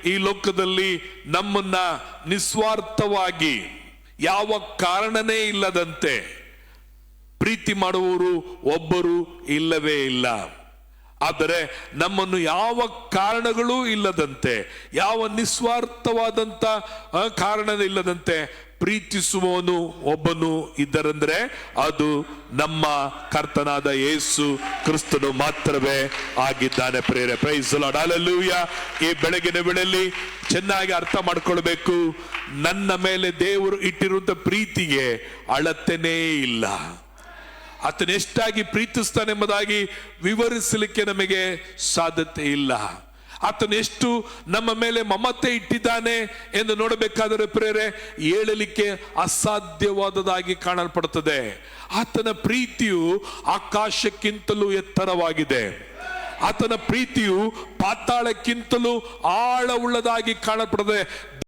ಈ ಲೋಕದಲ್ಲಿ ನಮ್ಮನ್ನ ನಿಸ್ವಾರ್ಥವಾಗಿ ಯಾವ ಕಾರಣನೇ ಇಲ್ಲದಂತೆ ಪ್ರೀತಿ ಮಾಡುವವರು ಒಬ್ಬರು ಇಲ್ಲವೇ ಇಲ್ಲ. ಆದರೆ ನಮ್ಮನ್ನು ಯಾವ ಕಾರಣಗಳೂ ಇಲ್ಲದಂತೆ, ಯಾವ ನಿಸ್ವಾರ್ಥವಾದಂತ ಕಾರಣ ಇಲ್ಲದಂತೆ ಪ್ರೀತಿಸುವವನು ಒಬ್ಬನು ಇದ್ದರಂದ್ರೆ ಅದು ನಮ್ಮ ಕರ್ತನಾದ ಯೇಸು ಕ್ರಿಸ್ತನು ಮಾತ್ರವೇ ಆಗಿದ್ದಾನೆ. ಪ್ರೇರೆ ಪ್ರೈಸ್ ದಿ ಲಾರ್ಡ್, ಹಲ್ಲೆಲೂಯಾ. ಈ ಬೆಳಗಿನ ವೇಳೆಯಲ್ಲಿ ಚೆನ್ನಾಗಿ ಅರ್ಥ ಮಾಡ್ಕೊಳ್ಬೇಕು, ನನ್ನ ಮೇಲೆ ದೇವರು ಇಟ್ಟಿರುವಂತ ಪ್ರೀತಿಗೆ ಅಳತೆನೇ ಇಲ್ಲ. ಆತನ ಎಷ್ಟಾಗಿ ಪ್ರೀತಿಸ್ತಾನೆ ಎಂಬುದಾಗಿ ವಿವರಿಸಲಿಕ್ಕೆ ನಮಗೆ ಸಾಧ್ಯತೆ ಇಲ್ಲ. ಆತನು ಎಷ್ಟು ನಮ್ಮ ಮೇಲೆ ಮಮತೆ ಇಟ್ಟಿದ್ದಾನೆ ಎಂದು ನೋಡಬೇಕಾದರೆ ಪ್ರೇರೆ ಹೇಳಲಿಕ್ಕೆ ಅಸಾಧ್ಯವಾದದಾಗಿ ಕಾಣಲ್ಪಡುತ್ತದೆ. ಆತನ ಪ್ರೀತಿಯು ಆಕಾಶಕ್ಕಿಂತಲೂ ಎತ್ತರವಾಗಿದೆ. ಆತನ ಪ್ರೀತಿಯು ಪಾತಾಳಕ್ಕಿಂತಲೂ ಆಳವುಳ್ಳದಾಗಿ ಕಾಣಲ್ಪಡುತ್ತದೆ.